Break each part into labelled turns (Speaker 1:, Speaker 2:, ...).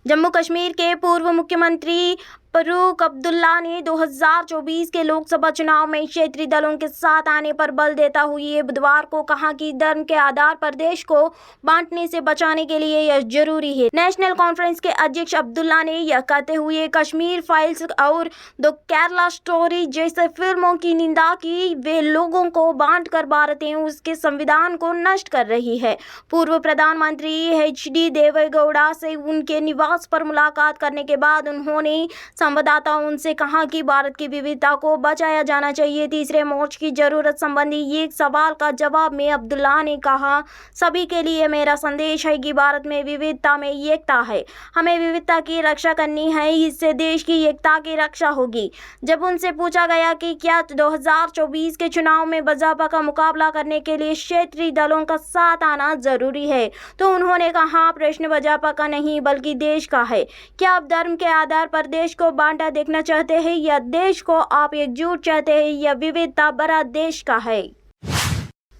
Speaker 1: जम्मू कश्मीर के पूर्व मुख्यमंत्री फारूक अब्दुल्ला ने 2024 के लोकसभा चुनाव में क्षेत्रीय दलों के साथ आने पर बल देता हुए बुधवार को कहा कि धर्म के आधार पर देश को बांटने से बचाने के लिए यह जरूरी है। नेशनल कॉन्फ्रेंस के अध्यक्ष अब्दुल्ला ने यह कहते हुए कश्मीर फाइल्स और द केरला स्टोरी जैसे फिल्मों की निंदा की। वे लोगों को बांटकर भारत एवं उसके संविधान को नष्ट कर रही है। पूर्व प्रधानमंत्री HD देवेगौड़ा से उनके निवास पर मुलाकात करने के बाद उन्होंने संवाददाताओं से कहा कि भारत की विविधता को बचाया जाना चाहिए। तीसरे मोर्चे की जरूरत संबंधी एक सवाल का जवाब में अब्दुल्ला ने कहा, सभी के लिए मेरा संदेश है कि भारत में विविधता में एकता है। हमें विविधता की रक्षा करनी है, इससे देश की एकता की रक्षा होगी। जब उनसे पूछा गया कि क्या 2024 के चुनाव में भाजपा का मुकाबला करने के लिए क्षेत्रीय दलों का साथ आना जरूरी है, तो उन्होंने कहा, प्रश्न भाजपा का नहीं बल्कि देश का है। क्या आप धर्म के आधार पर देश को बांटा देखना चाहते हैं या देश को आप एकजुट चाहते हैं या विविधता भरा देश का है?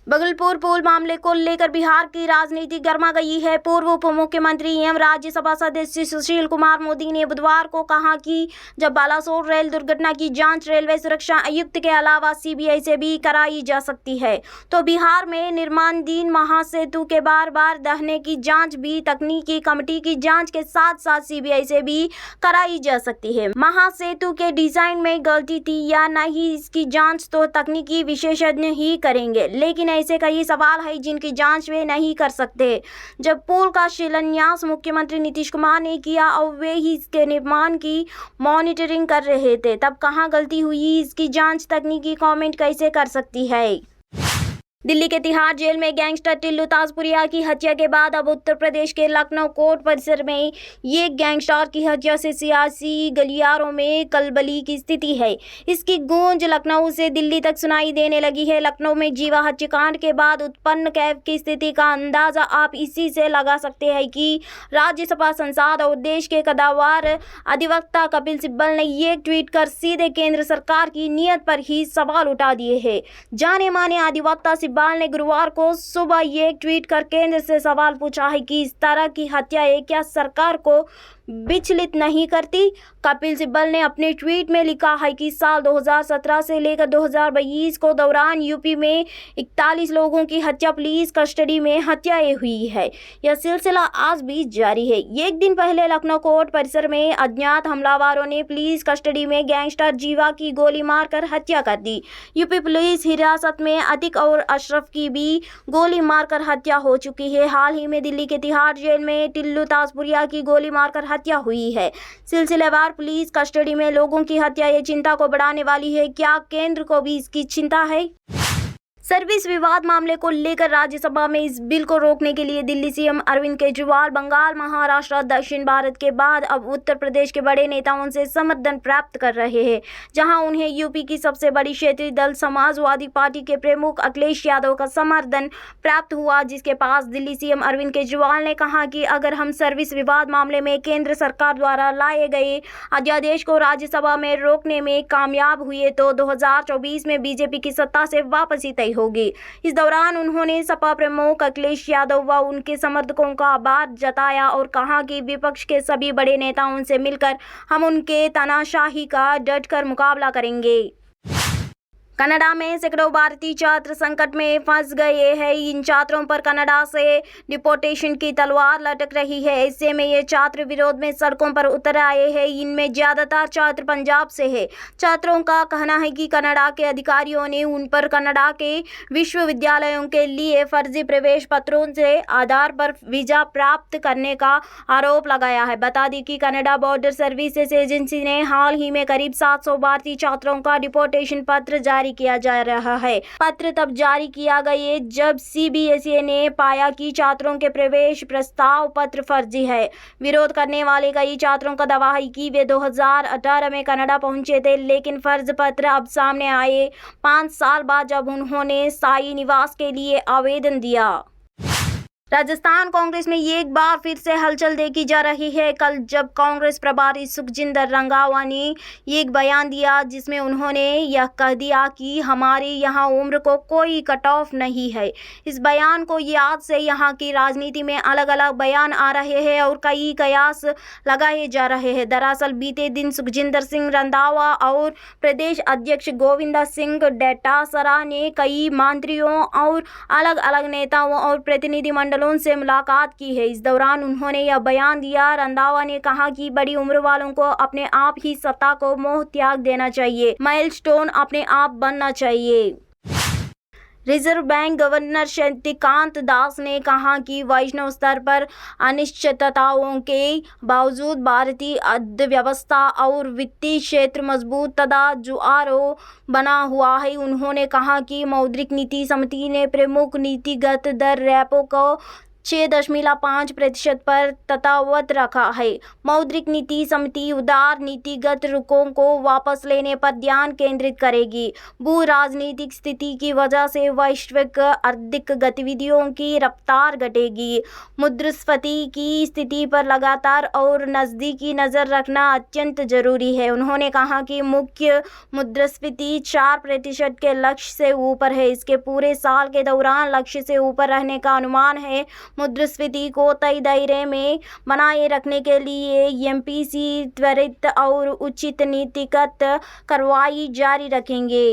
Speaker 1: भागलपुर पुल मामले को लेकर बिहार की राजनीति गर्मा गई है। पूर्व उप मुख्यमंत्री एवं राज्यसभा सदस्य सुशील कुमार मोदी ने बुधवार को कहा कि जब बालासोर रेल दुर्घटना की जांच रेलवे सुरक्षा आयुक्त के अलावा CBI से भी कराई जा सकती है, तो बिहार में निर्माणाधीन महासेतु के बार दहने की जांच भी तकनीकी कमेटी की जांच के साथ साथ CBI से भी कराई जा सकती है। महासेतु के डिजाइन में गलती थी या नहीं, इसकी जाँच तो तकनीकी विशेषज्ञ ही करेंगे, लेकिन ऐसे कई सवाल है जिनकी जांच वे नहीं कर सकते। जब पुल का शिलान्यास मुख्यमंत्री नीतीश कुमार ने किया और वे ही इसके निर्माण की मॉनिटरिंग कर रहे थे, तब कहां गलती हुई, इसकी जांच तकनीकी कमेटी कैसे कर सकती है? दिल्ली के तिहाड़ जेल में गैंगस्टर टिल्लू ताजपुरिया की हत्या के बाद अब उत्तर प्रदेश के लखनऊ कोर्ट परिसर में एक गैंगस्टर की हत्या से सियासी गलियारों में कलबली की स्थिति है। इसकी गूंज लखनऊ से दिल्ली तक सुनाई देने लगी है। लखनऊ में जीवा हत्याकांड के बाद उत्पन्न कैफ की स्थिति का अंदाजा आप इसी से लगा सकते हैं कि राज्यसभा सांसद और देश के कद्दावर अधिवक्ता कपिल सिब्बल ने एक ट्वीट कर सीधे केंद्र सरकार की नीयत पर ही सवाल उठा दिए हैं। जाने माने अधिवक्ता सिब्बल ने गुरुवार को सुबह एक ट्वीट कर केंद्र से सवाल पूछा है कि इस तरह की हत्याएं क्या सरकार को विचलित नहीं करती। कपिल सिब्बल ने अपने ट्वीट में लिखा है कि साल 2017 से लेकर 2022 को दौरान यूपी में 41 लोगों की हत्या पुलिस कस्टडी में हत्याएं हुई है। यह सिलसिला आज भी जारी है। एक दिन पहले लखनऊ कोर्ट परिसर में अज्ञात हमलावरों ने पुलिस कस्टडी में गैंगस्टर जीवा की गोली मारकर हत्या कर दी। यूपी पुलिस हिरासत में अतिक और अशरफ की भी गोली मारकर हत्या हो चुकी है। हाल ही में दिल्ली के तिहाड़ जेल में टिल्लू ताजपुरिया की गोली मारकर हत्या हुई है। सिलसिलेवार पुलिस कस्टडी में लोगों की हत्या ये चिंता को बढ़ाने वाली है। क्या केंद्र को भी इसकी चिंता है? सर्विस विवाद मामले को लेकर राज्यसभा में इस बिल को रोकने के लिए दिल्ली CM अरविंद केजरीवाल बंगाल, महाराष्ट्र, दक्षिण भारत के बाद अब उत्तर प्रदेश के बड़े नेताओं से समर्थन प्राप्त कर रहे हैं, जहां उन्हें यूपी की सबसे बड़ी क्षेत्रीय दल समाजवादी पार्टी के प्रमुख अखिलेश यादव का समर्थन प्राप्त हुआ, जिसके पास दिल्ली CM अरविंद केजरीवाल ने कहा कि अगर हम सर्विस विवाद मामले में केंद्र सरकार द्वारा लाए गए अध्यादेश को राज्यसभा में रोकने में कामयाब हुए तो 2024 में बीजेपी की सत्ता से वापसी तय होगी। इस दौरान उन्होंने सपा प्रमुख अखिलेश यादव व उनके समर्थकों का आभार जताया और कहा कि विपक्ष के सभी बड़े नेताओं से मिलकर हम उनके तानाशाही का डटकर मुकाबला करेंगे। कनाडा में सैकड़ों भारतीय छात्र संकट में फंस गए हैं। इन छात्रों पर कनाडा से डिपोर्टेशन की तलवार लटक रही है। ऐसे में ये छात्र विरोध में सड़कों पर उतर आए हैं। इनमें ज्यादातर छात्र पंजाब से हैं। छात्रों का कहना है कि कनाडा के अधिकारियों ने उन पर कनाडा के विश्वविद्यालयों के लिए फर्जी प्रवेश पत्रों से आधार पर वीजा प्राप्त करने का आरोप लगाया है। बता दें कि कनाडा बॉर्डर सर्विसेज एजेंसी ने हाल ही में करीब 700 भारतीय छात्रों का डिपोर्टेशन पत्र जारी किया जा रहा है। पत्र तब जारी किया गया जब CBSE ने पाया कि छात्रों के प्रवेश प्रस्ताव पत्र फर्जी है। विरोध करने वाले कई छात्रों का दावा है कि वे 2018 में कनाडा पहुंचे थे, लेकिन फर्ज पत्र अब सामने आए 5 साल बाद जब उन्होंने स्थायी निवास के लिए आवेदन दिया। राजस्थान कांग्रेस में एक बार फिर से हलचल देखी जा रही है। कल जब कांग्रेस प्रभारी सुखजिंदर रंधावा ने एक बयान दिया जिसमें उन्होंने यह कह दिया कि हमारे यहाँ उम्र को कोई कट ऑफ नहीं है। इस बयान को याद से यहाँ की राजनीति में अलग अलग बयान आ रहे हैं और कई कयास लगाए जा रहे हैं। दरअसल बीते दिन सुखजिंदर सिंह रंधावा और प्रदेश अध्यक्ष गोविंद सिंह डोटासरा ने कई मंत्रियों और अलग अलग नेताओं और प्रतिनिधिमंडल से मुलाकात की है। इस दौरान उन्होंने यह बयान दिया। रंधावा ने कहा कि बड़ी उम्र वालों को अपने आप ही सत्ता को मोह त्याग देना चाहिए, माइलस्टोन अपने आप बनना चाहिए। Reserve bank governor Shaktikanta Das ने कहा कि वैश्विक स्तर पर अनिश्चितताओं के बावजूद भारतीय अर्थव्यवस्था और वित्तीय क्षेत्र मजबूत तथा जुआरों बना हुआ है। उन्होंने कहा कि मौद्रिक नीति समिति ने प्रमुख नीतिगत दर रेपो को 6.5% पर तथावत रखा है। मौद्रिक नीति समिति उदार नीतिगत रुखों को वापस लेने पर ध्यान केंद्रित करेगी। भू राजनीतिक स्थिति की वजह से वैश्विक आर्थिक गतिविधियों की रफ्तार घटेगी। मुद्रास्फीति की स्थिति पर लगातार और नज़दीकी नज़र रखना अत्यंत जरूरी है। उन्होंने कहा कि मुख्य मुद्रास्फीति 4% के लक्ष्य से ऊपर है। इसके पूरे साल के दौरान लक्ष्य से ऊपर रहने का अनुमान है। मुद्रास्फीति को तय दायरे में बनाए रखने के लिए एमपीसी त्वरित और उचित नीतिगत कार्रवाई जारी रखेंगे।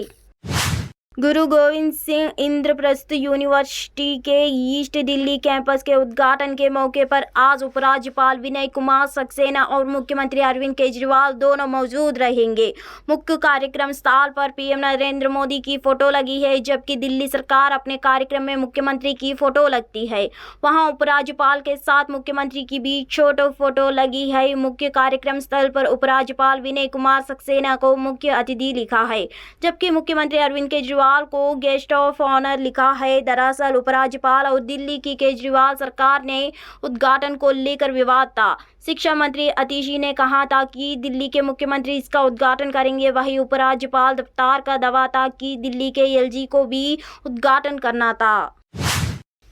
Speaker 1: गुरु गोविंद सिंह इंद्रप्रस्थ यूनिवर्सिटी के ईस्ट दिल्ली कैंपस के उद्घाटन के मौके पर आज उपराज्यपाल विनय कुमार सक्सेना और मुख्यमंत्री अरविंद केजरीवाल दोनों मौजूद रहेंगे। मुख्य कार्यक्रम स्थल पर पीएम नरेंद्र मोदी की फोटो लगी है, जबकि दिल्ली सरकार अपने कार्यक्रम में मुख्यमंत्री की फोटो लगती है। वहां उपराज्यपाल के साथ मुख्यमंत्री की भी छोटो फोटो लगी है। मुख्य कार्यक्रम स्थल पर उपराज्यपाल विनय कुमार सक्सेना को मुख्य अतिथि लिखा है, जबकि मुख्यमंत्री अरविंद केजरीवाल को गेस्ट ऑफ ऑनर लिखा है। दरअसल उपराज्यपाल और दिल्ली की केजरीवाल सरकार ने उद्घाटन को लेकर विवाद था। शिक्षा मंत्री अतिशी ने कहा था कि दिल्ली के मुख्यमंत्री इसका उद्घाटन करेंगे। वहीं उपराज्यपाल दफ्तर का दावा था कि दिल्ली के एलजी को भी उद्घाटन करना था।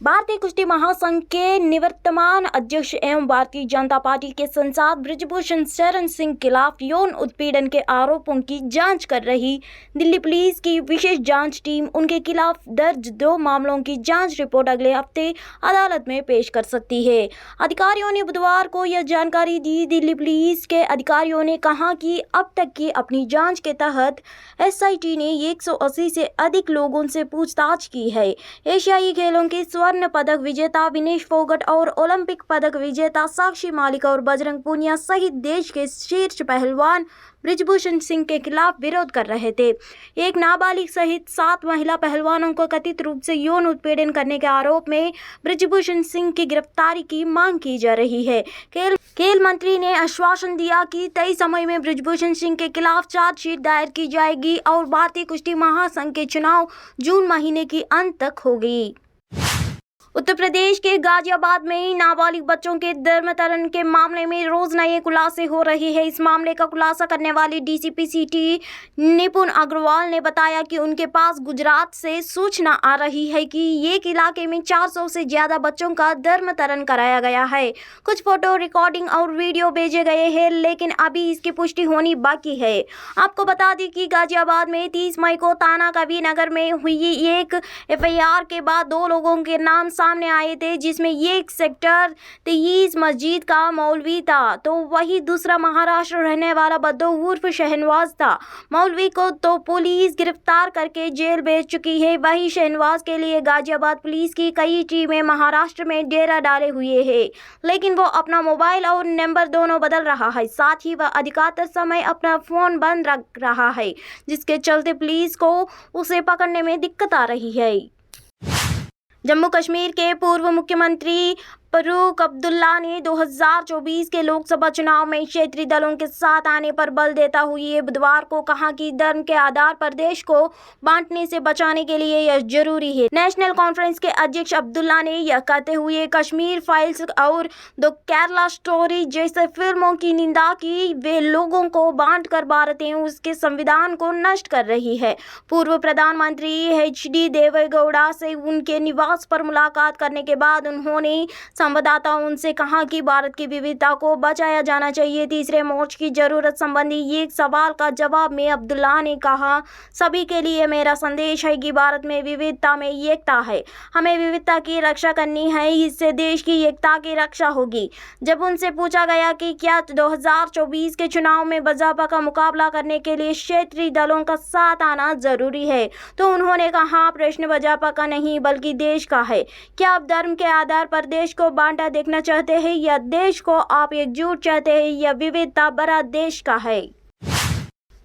Speaker 1: भारतीय कुश्ती महासंघ के निवर्तमान अध्यक्ष एवं भारतीय जनता पार्टी के सांसद बृजभूषण शरण सिंह खिलाफ यौन उत्पीड़न के आरोपों की जांच कर रही दिल्ली पुलिस की विशेष जांच टीम उनके खिलाफ दर्ज 2 मामलों की जांच रिपोर्ट अगले हफ्ते अदालत में पेश कर सकती है। अधिकारियों ने बुधवार को यह जानकारी दी। दिल्ली पुलिस के अधिकारियों ने कहा कि अब तक की अपनी जांच के तहत एसआईटी ने 180 से अधिक लोगों से पूछताछ की है। एशियाई खेलों के स्वर्ण पदक विजेता विनेश फोगट और ओलंपिक पदक विजेता साक्षी मालिक और बजरंग पूनिया सहित देश के शीर्ष पहलवान बृजभूषण सिंह के खिलाफ विरोध कर रहे थे। एक नाबालिग सहित 7 महिला पहलवानों को कथित रूप से यौन उत्पीड़न करने के आरोप में बृजभूषण सिंह की गिरफ्तारी की मांग की जा रही है। खेल मंत्री ने आश्वासन दिया कि तय समय में बृजभूषण सिंह के खिलाफ चार्जशीट दायर की जाएगी और भारतीय कुश्ती महासंघ के चुनाव जून महीने की अंत तक होगी। उत्तर प्रदेश के गाजियाबाद में नाबालिग बच्चों के धर्मांतरण के मामले में रोज नए खुलासे हो रहे हैं। इस मामले का खुलासा करने वाली डीसीपी सिटी निपुण अग्रवाल ने बताया कि उनके पास गुजरात से सूचना आ रही है कि एक इलाके में 400 से ज्यादा बच्चों का धर्मांतरण कराया गया है। कुछ फोटो, रिकॉर्डिंग और वीडियो भेजे गए हैं, लेकिन अभी इसकी पुष्टि होनी बाकी है। आपको बता दें कि गाजियाबाद में 30 मई को थाना कबीरनगर में हुई एक एफआईआर के बाद 2 लोगों के नाम सामने आए थे, जिसमें एक सेक्टर 23 मस्जिद का मौलवी था, तो वही दूसरा महाराष्ट्र रहने वाला बद्दो उर्फ शहनवाज था। मौलवी को तो पुलिस गिरफ्तार करके जेल भेज चुकी है। वही शहनवाज के लिए गाजियाबाद पुलिस की कई टीमें महाराष्ट्र में डेरा डाले हुए है, लेकिन वो अपना मोबाइल और नंबर दोनों बदल रहा है। साथ ही वह अधिकतर समय अपना फोन बंद रख रहा है, जिसके चलते पुलिस को उसे पकड़ने में दिक्कत आ रही है। जम्मू कश्मीर के पूर्व मुख्यमंत्री फारूक अब्दुल्ला ने 2024 के लोकसभा चुनाव में क्षेत्रीय दलों के साथ आने पर बल देता हुए बुधवार को कहा कि धर्म के आधार पर देश को बांटने से बचाने के लिए यह जरूरी है। नेशनल कॉन्फ्रेंस के अध्यक्ष अब्दुल्ला ने यह कहते हुए कश्मीर फाइल्स और द केरला स्टोरी जैसे फिल्मों की निंदा की। वे लोगों को बांटकर भारत एवं उसके संविधान को नष्ट कर रही है। पूर्व प्रधानमंत्री HD देवेगौड़ा से उनके निवास पर मुलाकात करने के बाद उन्होंने संवाददाताओं उनसे कहा कि भारत की विविधता को बचाया जाना चाहिए। तीसरे मोर्चे की जरूरत संबंधी एक सवाल का जवाब में अब्दुल्ला ने कहा, सभी के लिए मेरा संदेश है कि भारत में विविधता में एकता है। हमें विविधता की रक्षा करनी है, इससे देश की एकता की रक्षा होगी। जब उनसे पूछा गया कि क्या 2024 के चुनाव में भाजपा का मुकाबला करने के लिए क्षेत्रीय दलों का साथ आना जरूरी है, तो उन्होंने कहा, प्रश्न भाजपा का नहीं बल्कि देश का है। क्या आप धर्म के आधार पर देश को बांटा देखना चाहते हैं या देश को आप एकजुट चाहते हैं या विविधता भरा देश का है?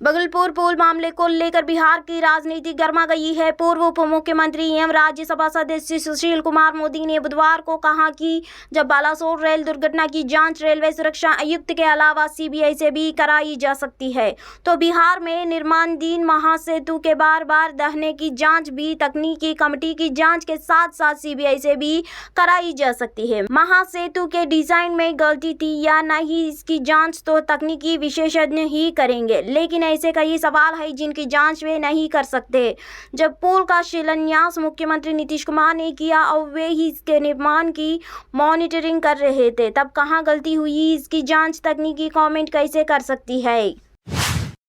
Speaker 1: भागलपुर पुल मामले को लेकर बिहार की राजनीति गर्मा गई है। पूर्व उप मुख्यमंत्री एवं राज्यसभा सदस्य सुशील कुमार मोदी ने बुधवार को कहा कि जब बालासोर रेल दुर्घटना की जांच रेलवे सुरक्षा आयुक्त के अलावा CBI से भी कराई जा सकती है, तो बिहार में निर्माणाधीन महासेतु के बार-बार दहने की जांच भी तकनीकी कमेटी की जांच के साथ साथ CBI से भी कराई जा सकती है। महासेतु के डिजाइन में गलती थी या नहीं, इसकी जाँच तो तकनीकी विशेषज्ञ ही करेंगे, लेकिन ऐसे कई सवाल हैं जिनकी जांच वे नहीं कर सकते। जब पुल का शिलान्यास मुख्यमंत्री नीतीश कुमार ने किया और वे ही इसके निर्माण की मॉनिटरिंग कर रहे थे, तब कहां गलती हुई, इसकी जांच तकनीकी कमेटी कैसे कर सकती है?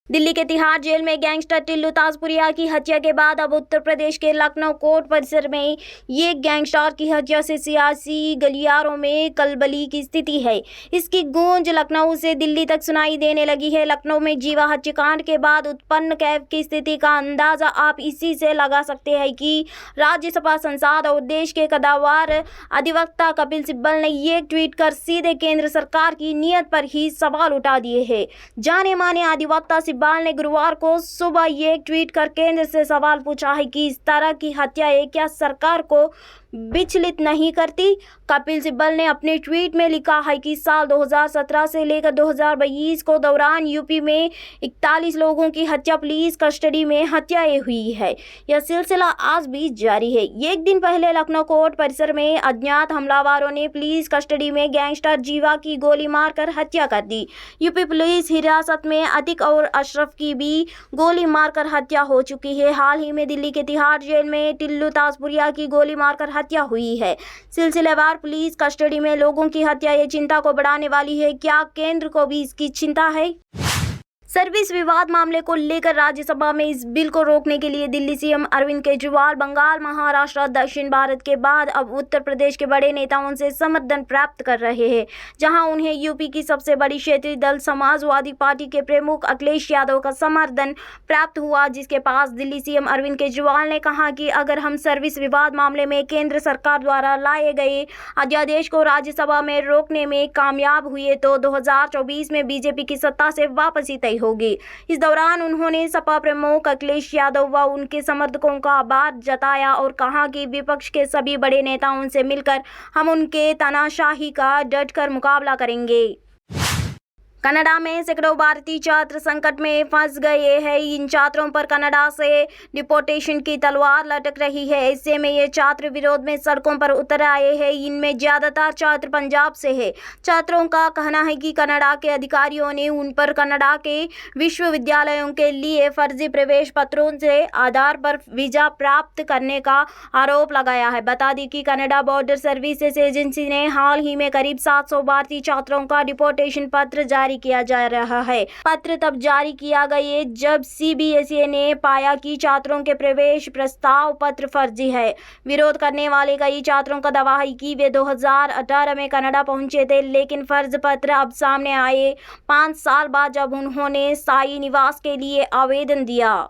Speaker 1: दिल्ली के तिहाड़ जेल में गैंगस्टर टिल्लू ताजपुरिया की हत्या के बाद अब उत्तर प्रदेश के लखनऊ कोर्ट परिसर में ये गैंगस्टर की हत्या से सियासी गलियारों में कलबली की स्थिति है। इसकी गूंज लखनऊ से दिल्ली तक सुनाई देने लगी है। लखनऊ में जीवा हत्याकांड के बाद उत्पन्न कैफ की स्थिति का अंदाजा आप इसी से लगा सकते हैं कि राज्यसभा सांसद और देश के कद्दावर अधिवक्ता कपिल सिब्बल ने एक ट्वीट कर सीधे केंद्र सरकार की नीयत पर ही सवाल उठा दिए हैं। जाने माने अधिवक्ता सिब्बल ने गुरुवार को सुबह एक ट्वीट कर केंद्र से सवाल पूछा है कि इस तरह की हत्याएं क्या सरकार को विचलित नहीं करती। कपिल सिब्बल ने अपने ट्वीट में लिखा है कि साल 2017 से लेकर 2022 को दौरान यूपी में 41 लोगों की हत्या पुलिस कस्टडी में हत्याएं हुई है। यह सिलसिला आज भी जारी है। एक दिन पहले लखनऊ कोर्ट परिसर में अज्ञात हमलावरों ने पुलिस कस्टडी में गैंगस्टर जीवा की गोली मारकर हत्या कर दी। यूपी पुलिस हिरासत में अतिक और अशरफ की भी गोली मारकर हत्या हो चुकी है। हाल ही में दिल्ली के तिहाड़ जेल में टिल्लू ताजपुरिया की गोली मारकर हत्या हुई है। सिलसिलेवार पुलिस कस्टडी में लोगों की हत्या ये चिंता को बढ़ाने वाली है। क्या केंद्र को भी इसकी चिंता है? सर्विस विवाद मामले को लेकर राज्यसभा में इस बिल को रोकने के लिए दिल्ली CM अरविंद केजरीवाल बंगाल, महाराष्ट्र, दक्षिण भारत के बाद अब उत्तर प्रदेश के बड़े नेताओं से समर्थन प्राप्त कर रहे हैं, जहां उन्हें यूपी की सबसे बड़ी क्षेत्रीय दल समाजवादी पार्टी के प्रमुख अखिलेश यादव का समर्थन प्राप्त हुआ, जिसके पास दिल्ली CM अरविंद केजरीवाल ने कहा कि अगर हम सर्विस विवाद मामले में केंद्र सरकार द्वारा लाए गए अध्यादेश को राज्यसभा में रोकने में कामयाब हुए तो 2024 में बीजेपी की सत्ता से वापसी तय होगी। इस दौरान उन्होंने सपा प्रमुख अखिलेश यादव व उनके समर्थकों का आभार जताया और कहा कि विपक्ष के सभी बड़े नेताओं से मिलकर हम उनके तानाशाही का डटकर मुकाबला करेंगे। कनाडा में सैकड़ों भारतीय छात्र संकट में फंस गए हैं। इन छात्रों पर कनाडा से डिपोर्टेशन की तलवार लटक रही है। ऐसे में ये छात्र विरोध में सड़कों पर उतर आए हैं। इनमें ज्यादातर छात्र पंजाब से हैं। छात्रों का कहना है कि कनाडा के अधिकारियों ने उन पर कनाडा के विश्वविद्यालयों के लिए फर्जी प्रवेश पत्रों से आधार पर वीजा प्राप्त करने का आरोप लगाया है। बता दें कि कनाडा बॉर्डर सर्विसेज एजेंसी ने हाल ही में करीब 700 भारतीय छात्रों का डिपोर्टेशन पत्र जारी किया जा रहा है। पत्र तब जारी किया गया जब CBSE ने पाया कि छात्रों के प्रवेश प्रस्ताव पत्र फर्जी है। विरोध करने वाले कई छात्रों का दावा है कि वे 2018 में कनाडा पहुंचे थे, लेकिन फर्ज पत्र अब सामने आए 5 साल बाद जब उन्होंने स्थायी निवास के लिए आवेदन दिया।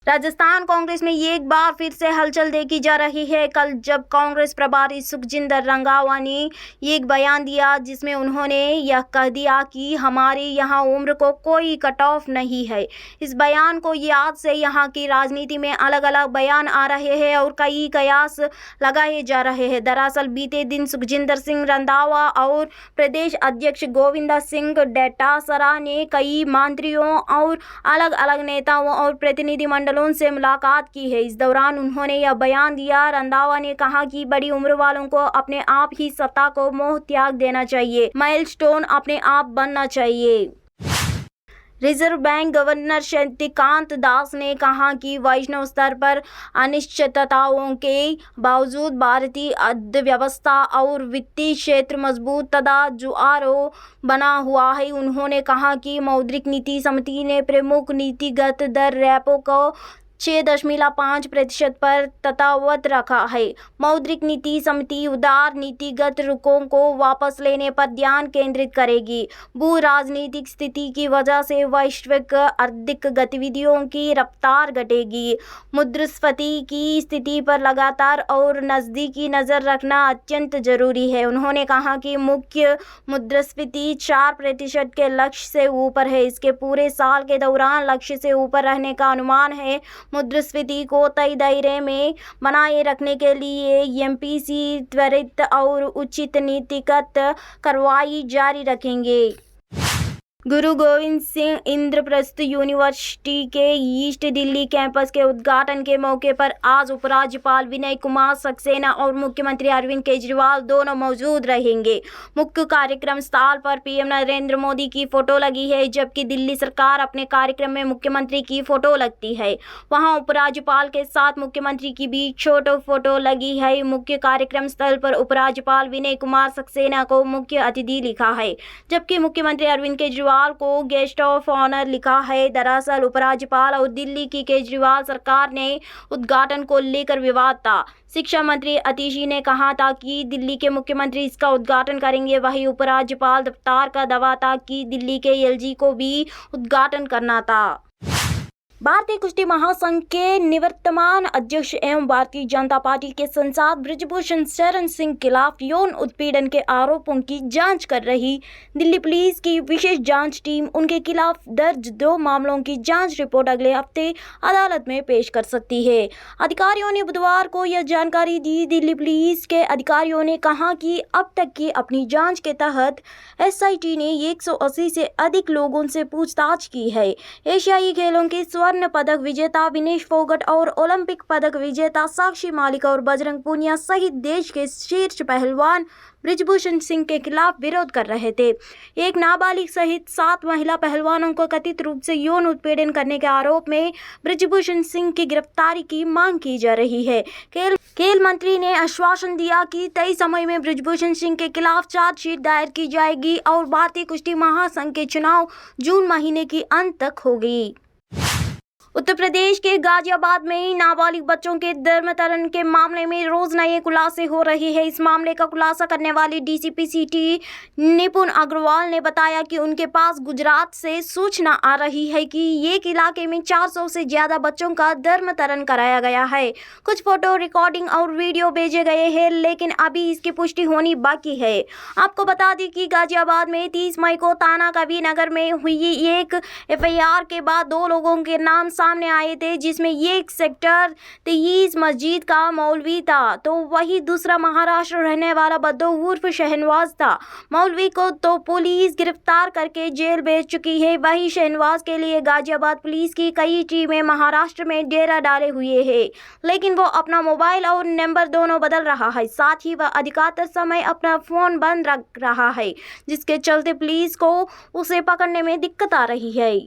Speaker 1: राजस्थान कांग्रेस में एक बार फिर से हलचल देखी जा रही है। कल जब कांग्रेस प्रभारी सुखजिंदर रंधावा ने एक बयान दिया जिसमें उन्होंने यह कह दिया कि हमारे यहाँ उम्र को कोई कट ऑफ नहीं है। इस बयान को याद से यहाँ की राजनीति में अलग अलग बयान आ रहे हैं और कई कयास लगाए जा रहे हैं। दरअसल बीते दिन सुखजिंदर सिंह रंधावा और प्रदेश अध्यक्ष गोविंद सिंह डोटासरा ने कई मंत्रियों और अलग अलग नेताओं और प्रतिनिधि मंडलों से मुलाकात की है। इस दौरान उन्होंने यह बयान दिया। रंधावा ने कहा कि बड़ी उम्र वालों को अपने आप ही सत्ता को मोह त्याग देना चाहिए, माइलस्टोन अपने आप बनना चाहिए। Reserve bank governor Shaktikanta Das ने कहा कि वैश्विक स्तर पर अनिश्चितताओं के बावजूद भारतीय अर्थव्यवस्था और वित्तीय क्षेत्र मजबूत तथा जुआरों बना हुआ है। उन्होंने कहा कि मौद्रिक नीति समिति ने प्रमुख नीतिगत दर रेपो को 6.5% पर तथावत रखा है। मौद्रिक नीति समिति उदार नीतिगत रुखों को वापस लेने पर ध्यान केंद्रित करेगी। भू राजनीतिक स्थिति की वजह से वैश्विक आर्थिक गतिविधियों की रफ्तार घटेगी। मुद्रास्फीति की स्थिति पर लगातार और नज़दीकी नज़र रखना अत्यंत जरूरी है। उन्होंने कहा कि मुख्य मुद्रास्फीति 4% के लक्ष्य से ऊपर है। इसके पूरे साल के दौरान लक्ष्य से ऊपर रहने का अनुमान है। मुद्रास्फीति को तय दायरे में बनाए रखने के लिए एमपीसी त्वरित और उचित नीतिगत कार्रवाई जारी रखेंगे। गुरु गोविंद सिंह इंद्रप्रस्थ यूनिवर्सिटी के ईस्ट दिल्ली कैंपस के उद्घाटन के मौके पर आज उपराज्यपाल विनय कुमार सक्सेना और मुख्यमंत्री अरविंद केजरीवाल दोनों मौजूद रहेंगे। मुख्य कार्यक्रम स्थल पर पीएम नरेंद्र मोदी की फोटो लगी है, जबकि दिल्ली सरकार अपने कार्यक्रम में मुख्यमंत्री की फोटो लगती है। वहां उपराज्यपाल के साथ मुख्यमंत्री की भी छोटो फोटो लगी है। मुख्य कार्यक्रम स्थल पर उपराज्यपाल विनय कुमार सक्सेना को मुख्य अतिथि लिखा है, जबकि मुख्यमंत्री अरविंद केजरीवाल को गेस्ट ऑफ ऑनर लिखा है। दरअसल उपराज्यपाल और दिल्ली की केजरीवाल सरकार ने उद्घाटन को लेकर विवाद था। शिक्षा मंत्री अतिशी ने कहा था कि दिल्ली के मुख्यमंत्री इसका उद्घाटन करेंगे। वहीं उपराज्यपाल दफ्तर का दावा था कि दिल्ली के एलजी को भी उद्घाटन करना था। भारतीय कुश्ती महासंघ के निवर्तमान अध्यक्ष एवं भारतीय जनता पार्टी के सांसद बृजभूषण शरण सिंह खिलाफ यौन उत्पीड़न के आरोपों की जांच कर रही दिल्ली पुलिस की विशेष जांच टीम उनके खिलाफ दर्ज 2 मामलों की जांच रिपोर्ट अगले हफ्ते अदालत में पेश कर सकती है। अधिकारियों ने बुधवार को यह जानकारी दी। दिल्ली पुलिस के अधिकारियों ने कहा कि अब तक की अपनी जाँच के तहत एसआईटी ने 180 से अधिक लोगों से पूछताछ की है। एशियाई खेलों के स्वर्ण पदक विजेता विनेश फोगट और ओलंपिक पदक विजेता साक्षी मालिक और बजरंग पूनिया सहित देश के शीर्ष पहलवान बृजभूषण सिंह के खिलाफ विरोध कर रहे थे। एक नाबालिग सहित 7 महिला पहलवानों को कथित रूप से यौन उत्पीड़न करने के आरोप में बृजभूषण सिंह की गिरफ्तारी की मांग की जा रही है। खेल मंत्री ने आश्वासन दिया कि तय समय में बृजभूषण सिंह के खिलाफ चार्जशीट दायर की जाएगी और भारतीय कुश्ती महासंघ के चुनाव जून महीने की अंत तक होगी। उत्तर प्रदेश के गाजियाबाद में नाबालिग बच्चों के धर्मांतरण के मामले में रोज नए खुलासे हो रहे हैं। इस मामले का खुलासा करने वाली डीसीपी सिटी निपुण अग्रवाल ने बताया कि उनके पास गुजरात से सूचना आ रही है कि एक इलाके में 400 से ज्यादा बच्चों का धर्मांतरण कराया गया है। कुछ फोटो, रिकॉर्डिंग और वीडियो भेजे गए हैं, लेकिन अभी इसकी पुष्टि होनी बाकी है। आपको बता दें कि गाजियाबाद में 30 मई को थाना कबीरनगर में हुई एक एफआईआर के बाद 2 लोगों के नाम सामने आए थे, जिसमें एक सेक्टर 23 मस्जिद का मौलवी था तो वही दूसरा महाराष्ट्र रहने वाला बद्दो उर्फ शहनवाज था। मौलवी को तो पुलिस गिरफ्तार करके जेल भेज चुकी है। वही शहनवाज के लिए गाजियाबाद पुलिस की कई टीमें महाराष्ट्र में डेरा डाले हुए है, लेकिन वो अपना मोबाइल और नंबर दोनों बदल रहा है। साथ ही वह अधिकतर समय अपना फोन बंद रख रहा है, जिसके चलते पुलिस को उसे पकड़ने में दिक्कत आ रही है।